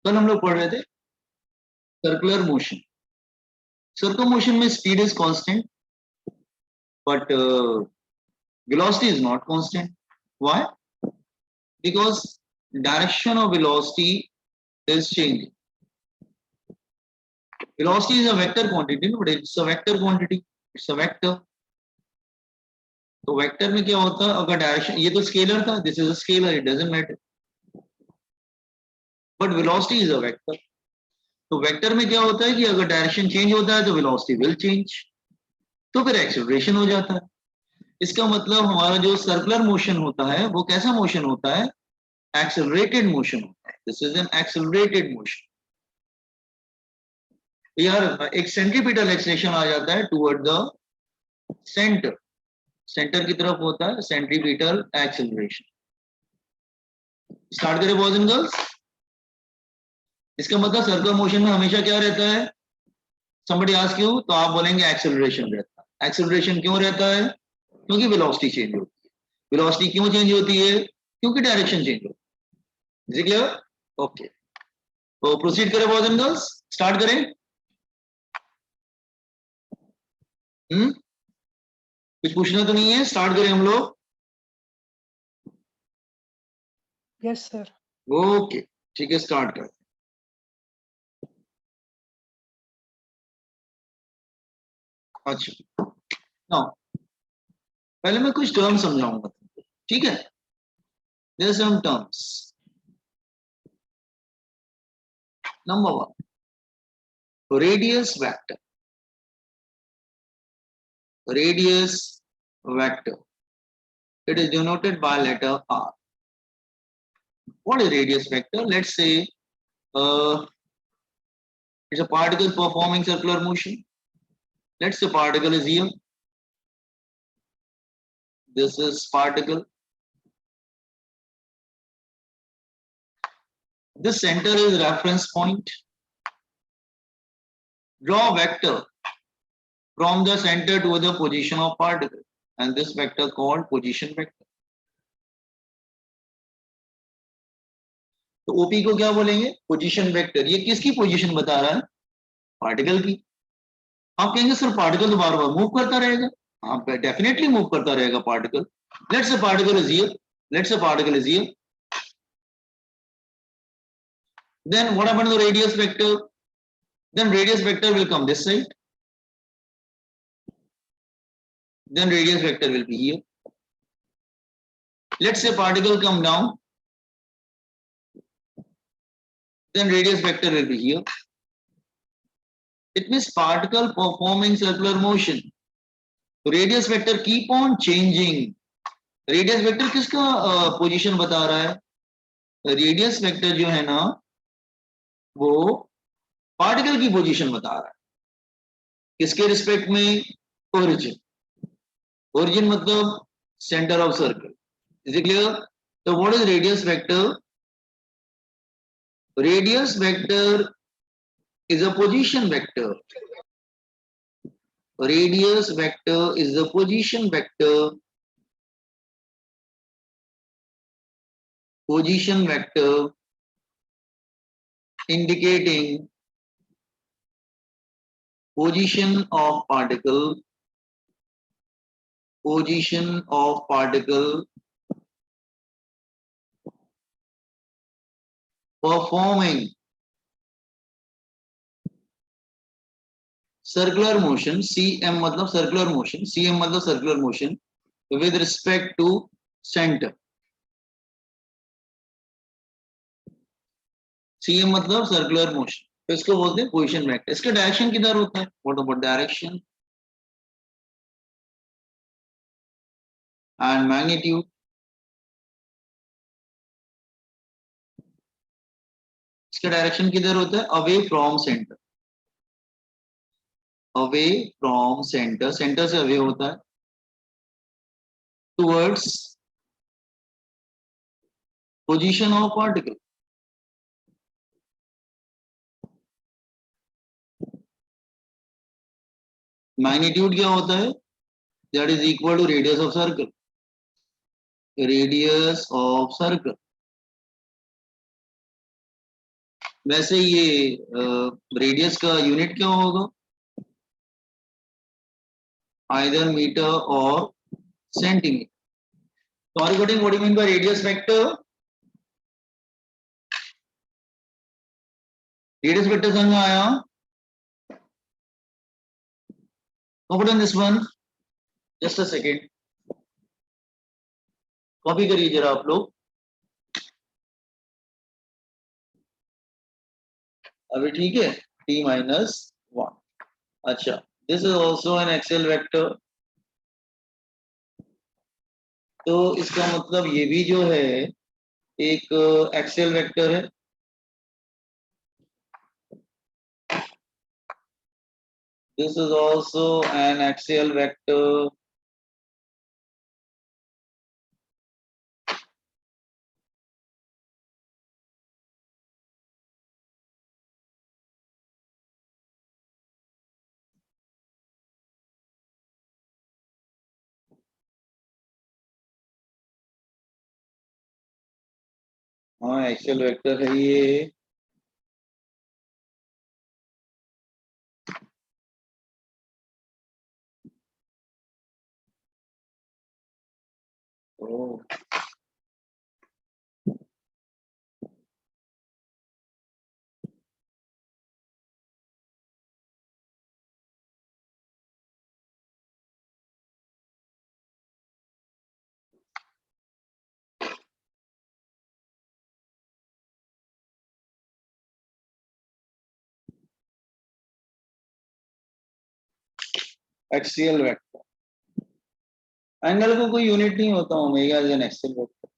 कल हम लोग पढ़ रहे थे सर्कुलर मोशन। सर्कुलर मोशन में speed is constant but velocity is not constant. Why? Because direction of velocity is changing. Velocity is a vector quantity, but it's a vector quantity. It's a vector. तो vector में क्या होता है, अगर direction, ये तो scalar था, this is a scalar, it doesn't matter, but velocity is a vector. तो वेक्टर में क्या होता है कि अगर डायरेक्शन चेंज होता है तो वेलोसिटी विल चेंज, तो फिर एक्सेलरेशन हो जाता है। इसका मतलब हमारा जो सर्कुलर मोशन होता है वो कैसा मोशन होता है, एक्सेलरेटेड मोशन होता है। This is an accelerated motion. यार एक सेंट्रीपिटल एक्सेलरेशन आ जाता है टुवर्ड द सेंटर, सेंटर की तरफ होता है सेंट्रीपिटल एक्सेलरेशन। स्टार्ट करें बॉयज एंड गर्ल्स। इसका मतलब सर्कुलर मोशन में हमेशा क्या रहता है, somebody ask you तो आप बोलेंगे एक्सेलरेशन रहता है। एक्सेलरेशन क्यों रहता है, क्योंकि वेलोसिटी चेंज होती है। वेलोसिटी क्यों चेंज होती है, क्योंकि डायरेक्शन चेंज होती है। Is it clear? ओके, तो प्रोसीड करें बॉयज एंड गर्ल्स, स्टार्ट करें। कुछ पूछना तो नहीं है, स्टार्ट करें हम लोग। Yes sir. ओके ठीक है, स्टार्ट करें। अच्छा नाउ पहले मैं कुछ टर्म समझाऊंगा, ठीक है। There are some terms. Number 1, radius vector. Radius vector, it is denoted by letter R. What is radius vector? Let's say it's a particle performing circular motion. Let's say particle is here, this is particle, this center is reference point. Draw vector from the center to the position of particle, and this vector called position vector. तो OP को क्या बोलेंगे, position vector. ये किसकी position बता रहा है, particle की। आप कहेंगे सर पार्टिकल तो बार बार मूव करता रहेगा। हाँ डेफिनेटली मूव करता रहेगा particle. Let's say particle is here, let's say particle is here, then what happened to the radius vector? Then radius vector will come this side, then radius vector will be here. Let's say particle come down, then radius vector will be here. It means particle performing circular motion. So radius vector keep on changing. Radius vector किसका position बता रहा है, radius vector जो है ना वो particle की position बता रहा है। किसके रिस्पेक्ट में, ओरिजिन। ओरिजिन मतलब centre of circle. Is it clear? तो what is radius vector? Radius vector is a position vector. Radius vector is the position vector. Position vector indicating position of particle. Position of particle performing circular motion. CM मतलब circular motion, CM मतलब circular motion with respect to center. CM मतलब circular motion, तो इसको बोलते हैं position vector. इसका direction किधर होता है, what about direction and magnitude? इसका डायरेक्शन किधर होता है, away from centre. Away from centre, centre से अवे होता है towards position of particle. Magnitude क्या होता है, that is equal to radius of circle. Radius of circle वैसे ये रेडियस का यूनिट क्या होगा? आइदर मीटर और centimetre. So are you getting what do you mean by radius vector? Radius vector समझ में आया? Copy on this one. Just a second. Copy करिए जरा आप लोग. अभी ठीक है? t minus 1. अच्छा, this is also an axial vector. तो इसका मतलब ये भी जो है एक एक्सियल वेक्टर है. This is also an axial vector. हाँ, एक्सियल वेक्टर है ये. Oh. Axial vector. एंगल को कोई यूनिट नहीं होता omega is an axial vector.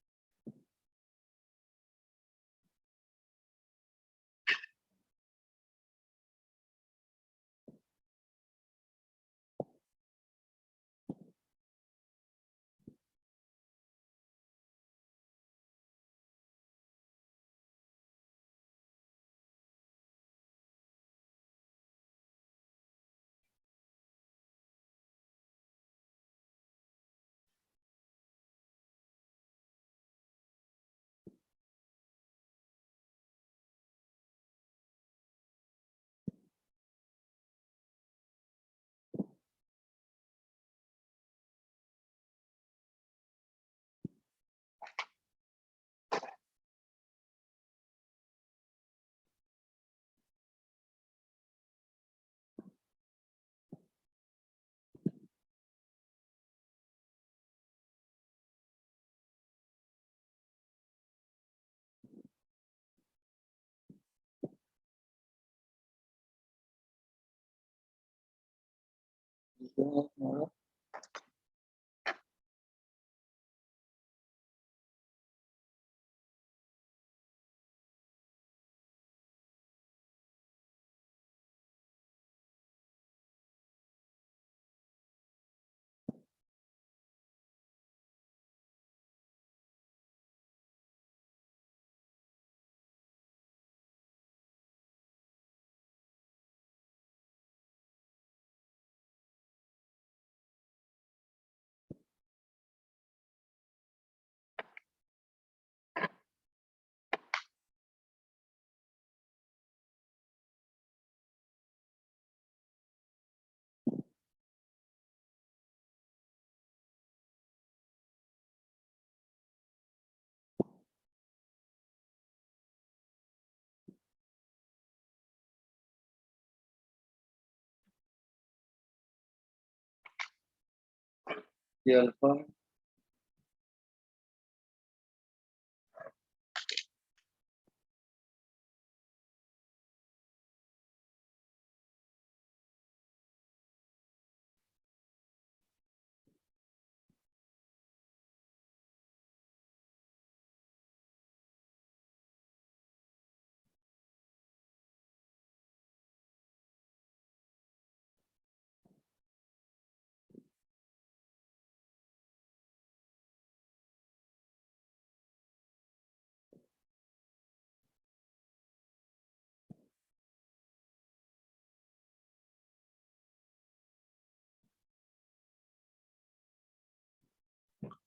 ये alpha.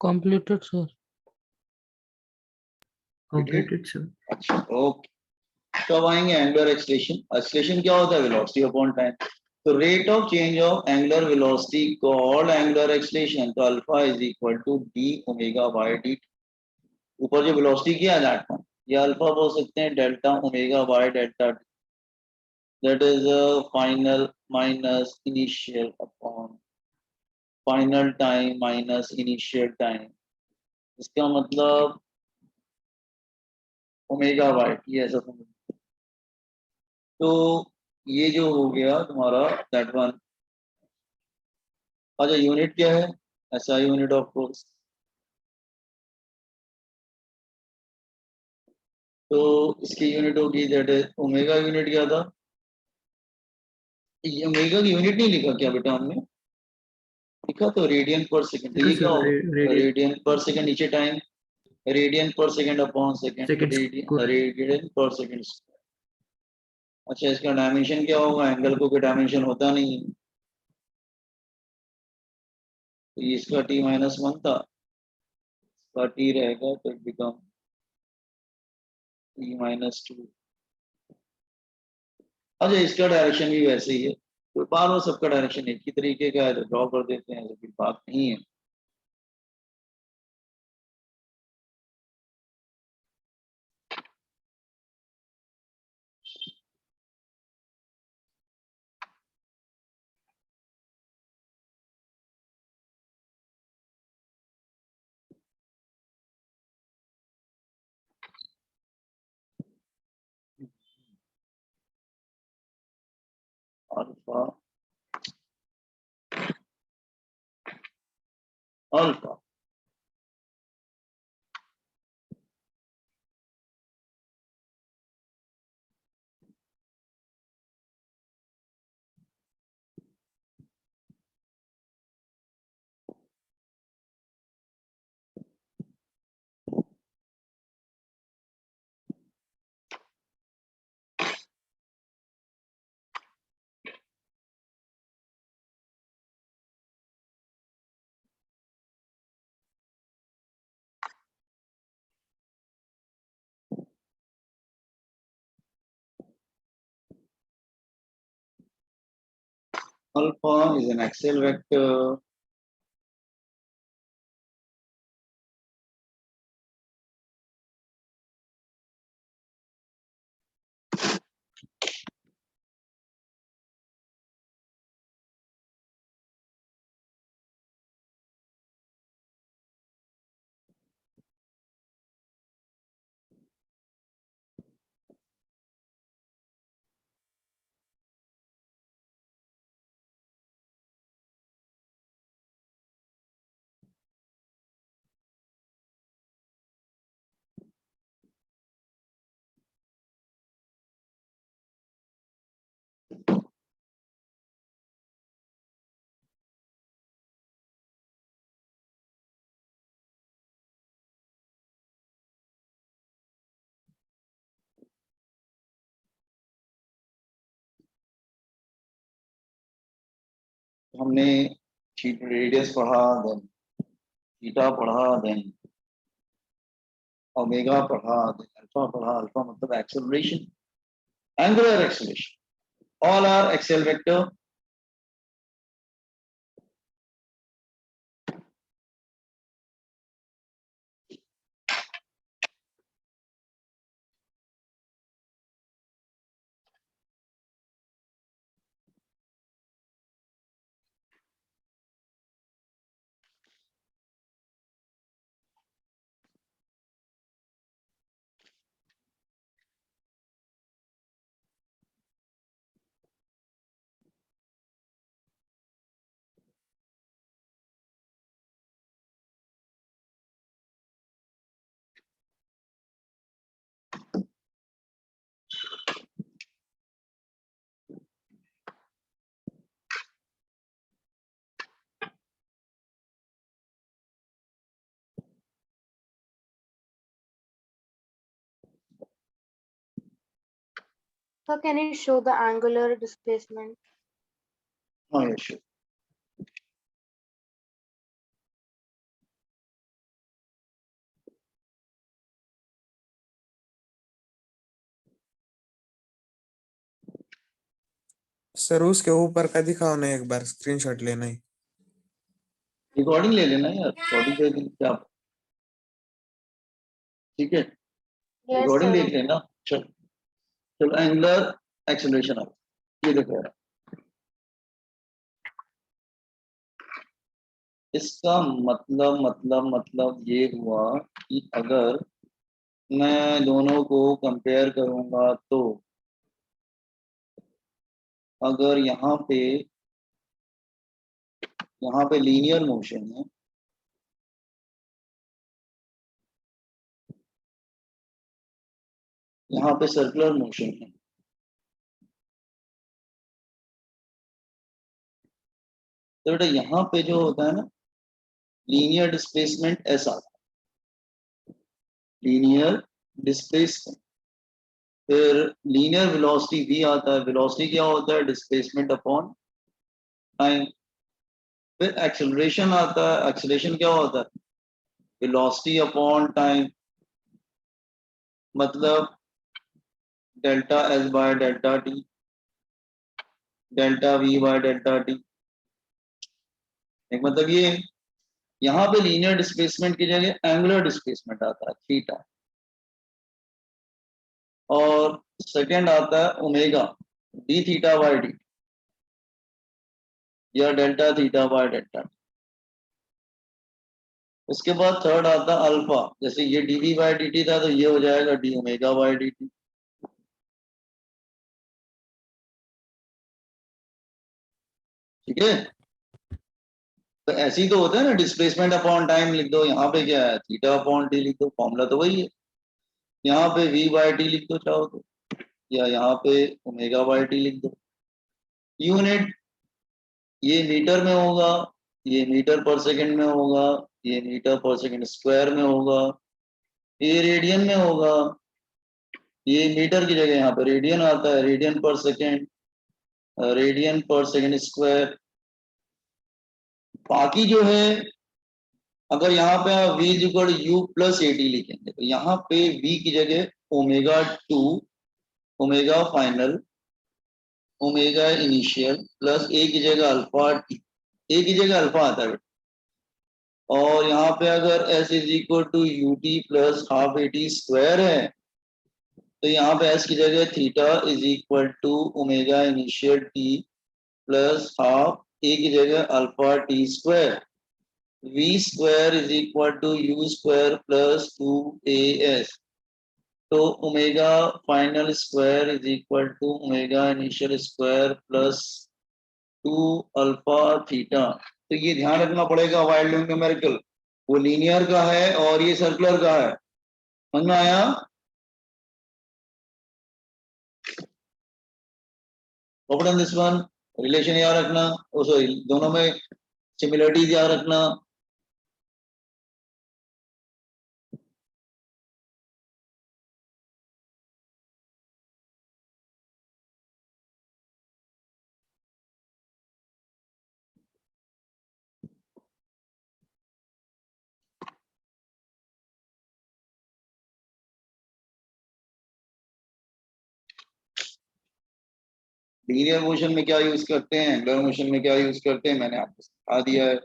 Completed, sir. Completed? Completed, sir. अच्छा, ओके. कब आएंगे एंगुलर एक्सलेशन. एक्सलेशन क्या होता है? Velocity upon time. तो rate of change of angular velocity called angular acceleration. तो alpha is equal to d omega by d. ऊपर जो वेलोसिटी किया है दैट वन, ये अल्फा बोल सकते हैं delta omega by delta D. That is final minus initial upon final time minus initial time. इसका मतलब ओमेगा बाय टी ऐसा समझ. तो ये जो हो गया तुम्हारा दैट वन. अच्छा यूनिट क्या है? ऐसा यूनिट ऑफ कोर्स. तो इसकी यूनिट होगी दैट इज ओमेगा. यूनिट क्या था? ये ओमेगा की यूनिट नहीं लिखा क्या बेटा हमने? लिखा तो रेडियन पर सेकंड. तो ये क्या होगा? Radian radian per second. नीचे time radian per second upon second. Second radian per second. अच्छा इसका डायमेंशन क्या होगा? एंगल को कोई डायमेंशन होता नहीं है. तो ये इसका टी माइनस वन था, इसका टी रहेगा तो बिकम टी माइनस टू. अच्छा इसका डायरेक्शन भी वैसे ही है. तो बार बार सबका डायरेक्शन एक ही तरीके का है तो ड्रॉ कर देते हैं, तो कोई बात नहीं है. Alpha alpha alpha is an axial vector. हमने रेडियस पढ़ा, देन थीटा पढ़ा, देन ओमेगा पढ़ा, देन अल्फा पढ़ा. अल्फा मतलब acceleration, angular acceleration. All are axial vector. So can you show the angular displacement? हाँ ये sure. सर उसके ऊपर का दिखाओ ना, एक बार स्क्रीनशॉट लेना ही। रिकॉर्डिंग ले लेना यार, रिकॉर्डिंग दे दें क्या, ठीक है, Yes, रिकॉर्डिंग sir. देख लेना। चलो चलो, एंगुलर एक्सेलरेशन अब ये देखो यार, इसका मतलब ये हुआ कि अगर मैं दोनों को कंपेयर करूंगा तो अगर यहाँ पे लीनियर मोशन है, यहाँ पे सर्कुलर मोशन है, तो बेटा यहाँ पे जो होता है ना लीनियर डिस्प्लेसमेंट ऐसा, लीनियर डिस्प्लेसमेंट, फिर लीनियर वेलोसिटी भी आता है। वेलोसिटी क्या होता है? Displacement upon time. फिर एक्सेलरेशन आता है। एक्सेलरेशन क्या होता है? वेलोसिटी अपॉन टाइम, मतलब delta S by delta T, delta we by delta T. एक मतलब ये, यहाँ पे लीनियर डिस्प्लेसमेंट की जगह एंगुलर डिस्प्लेसमेंट आता है थीटा, और सेकंड आता है omega D theta by D, या डेल्टा थीटा बाय डेल्टा। उसके बाद थर्ड आता है अल्फा, जैसे ये D V by D T था तो ये हो जाएगा D omega by D T. ठीक है, तो ऐसे ही तो होता है ना, डिस्प्लेसमेंट अपॉन टाइम लिख दो, यहाँ पे क्या है थीटा अपॉन टी लिख दो, फॉर्मूला तो वही है। यहाँ पे वी बाय टी लिख दो चाहो तो, या यहाँ पे ओमेगा बाय टी लिख दो। यूनिट ये मीटर में होगा, ये मीटर पर सेकंड में होगा, ये मीटर पर सेकंड स्क्वायर में होगा, ये रेडियन में होगा। ये मीटर की जगह यहाँ पे रेडियन आता है, radian per second, radian per second square. बाकी जो है, अगर यहाँ पे v equal u plus a t लिखेंगे तो यहाँ पे v की जगह omega 2, omega final, omega initial plus a की जगह अल्फा टी, ए की जगह अल्फा आता है। और यहाँ पे अगर s is equal to u t plus half a t square है तो यहाँ पे s की जगह theta is equal to omega initial t plus half a की जगह alpha t square. v square is equal to u square plus 2as, तो omega final square is equal to omega initial square plus 2 alpha theta. तो ये ध्यान रखना पड़ेगा wild numerical, वो linear का है और ये सर्कुलर का है। समझ में आया? ओपन दिस वन, रिलेशन याद रखना, सॉरी दोनों में सिमिलरिटीज याद रखना। लीनियर मोशन में क्या यूज करते हैं, एंगुलर मोशन में क्या यूज करते हैं, मैंने आपको सिखा दिया है।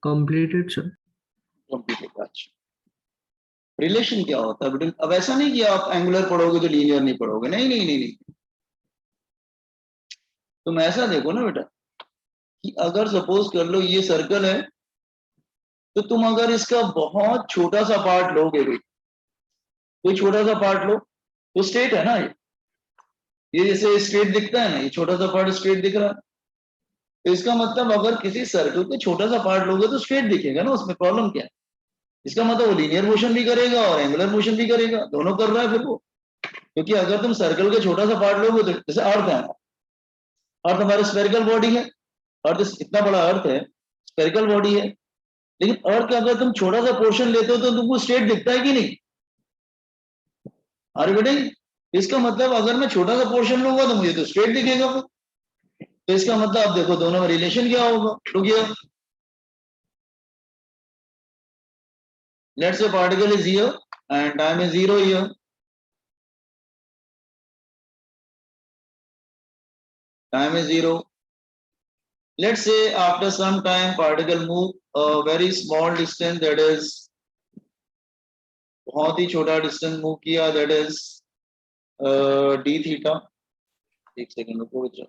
completed, sir. कंप्लीटेड। अच्छा, रिलेशन क्या होता है बेटा? अब ऐसा नहीं कि आप एंगुलर पढ़ोगे तो लीनियर नहीं पढ़ोगे, नहीं नहीं नहीं नहीं, तुम ऐसा देखो ना बेटा कि अगर सपोज कर लो ये सर्कल है, तो तुम अगर इसका बहुत छोटा सा पार्ट लोगे, कोई छोटा सा पार्ट लो तो स्ट्रेट है ना, ये जैसे स्ट्रेट दिखता है ना, ये छोटा सा पार्ट स्ट्रेट दिख रहा है, तो इसका मतलब अगर किसी सर्कल को छोटा सा पार्ट लोगे तो स्ट्रेट दिखेगा ना, उसमें प्रॉब्लम क्या है? इसका मतलब वो लीनियर मोशन भी करेगा और एंगुलर मोशन भी करेगा, दोनों कर रहा है फिर वो। क्योंकि अगर तुम सर्कल का छोटा सा पार्ट लोगे तो जैसे अर्थ है, अर्थ हमारा स्फेरिकल बॉडी है, अर्थ इतना बड़ा अर्थ है, स्फेरिकल बॉडी है, लेकिन अर्थ का अगर तुम छोटा सा पोर्शन लेते हो तो तुमको स्ट्रेट दिखता है कि नहीं? अरे बेटे, इसका मतलब अगर मैं छोटा सा पोर्शन लूंगा तो मुझे तो स्ट्रेट दिखेगा फिर। तो इसका मतलब आप देखो दोनों में रिलेशन क्या होगा। रुकिए, let's say particle is here and time is 0 here, time is 0. Let's say after some time particle move a very small distance, that is बहुत ही छोटा डिस्टेंस मूव किया, that is d theta। एक second रुको बच्चों,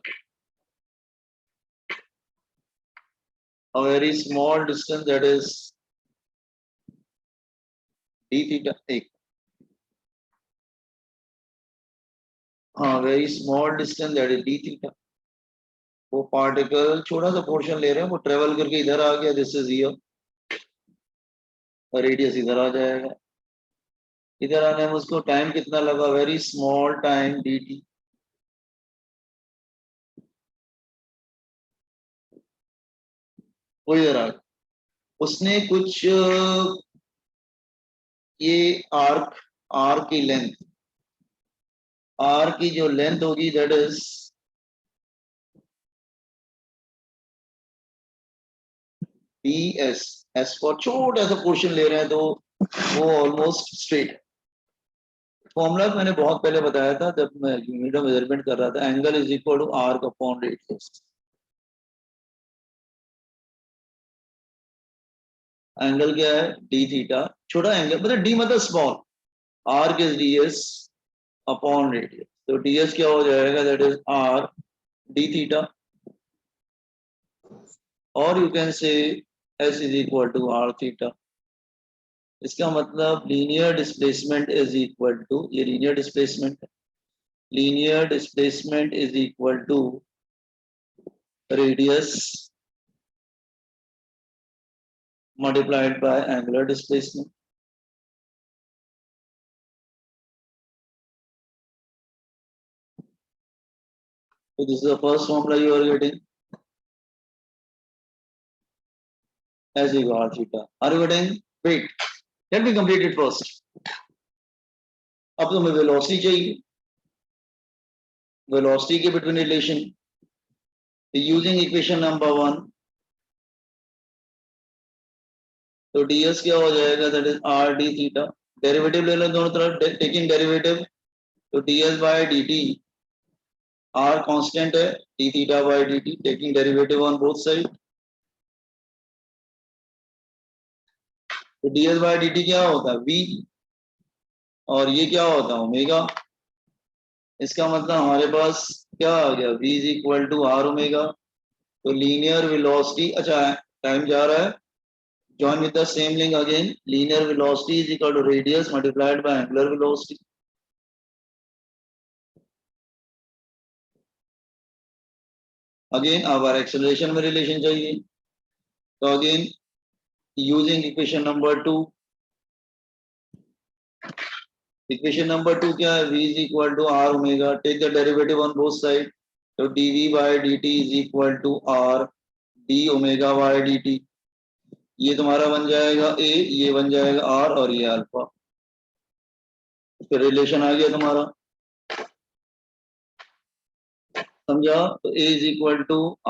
a very small distance, that is d theta। एक, हाँ, very small distance, that is d theta। वो particle छोटा सा पोर्शन ले रहे हैं, वो ट्रेवल करके इधर आ गया, दिस इज हियर, रेडियस इधर आ जाएगा, इधर आने में उसको टाइम कितना लगा, वेरी स्मॉल टाइम dt। वो इधर आ गया, उसने कुछ ये आर की लेंथ, आर की जो लेंथ होगी that is ds, S for छोटा सा पोर्शन ले रहे हैं तो वो ऑलमोस्ट स्ट्रेट है। फॉर्मूला मैंने बहुत पहले बताया था जब मैं यूनिट ऑफ मेजरमेंट कर रहा था, angle is equal to r upon radius. Angle क्या है, डी थीटा, छोटा एंगल मतलब डी मतलब स्मॉल, आर के ds अपॉन रेडियस, तो ds क्या हो जाएगा, that is r d theta, और you can say s is equal to r theta. इसका मतलब linear displacement is equal to, ये लीनियर डिस्प्लेसमेंट है, linear displacement is equal to radius multiplied by angular displacement। So this is the first formula you are getting, as equal r theta। Are you getting? Wait, let me complete it first। अब तुम्हें velocity चाहिए, velocity के between relation using equation number 1, तो ds क्या हो जाएगा, that is r d theta, derivative ले लो दोनों तरफ, टेकिंग डेरिवेटिव, तो ds by dt, r constant है, d theta by dt, taking derivative on both side, तो ds बाय dt क्या होता है, v, और ये क्या होता है, ओमेगा। इसका मतलब हमारे पास क्या आ गया, v is equal to R omega. तो लीनियर वेलोसिटी, अच्छा टाइम जा रहा है, join with the same link again, linear velocity is equal to radius multiplied by angular velocity। Again अब एक्सेलरेशन में रिलेशन चाहिए, तो again using equation number 2, equation number 2 क्या है, v is equal to R omega, take the derivative on both side, तो dv by dt is equal to R D omega by dt। ये तुम्हारा बन जाएगा a, ये बन जाएगा r, और ये अल्फा, फिर रिलेशन आ गया तुम्हारा, समझा? तो a इज इक्वल टू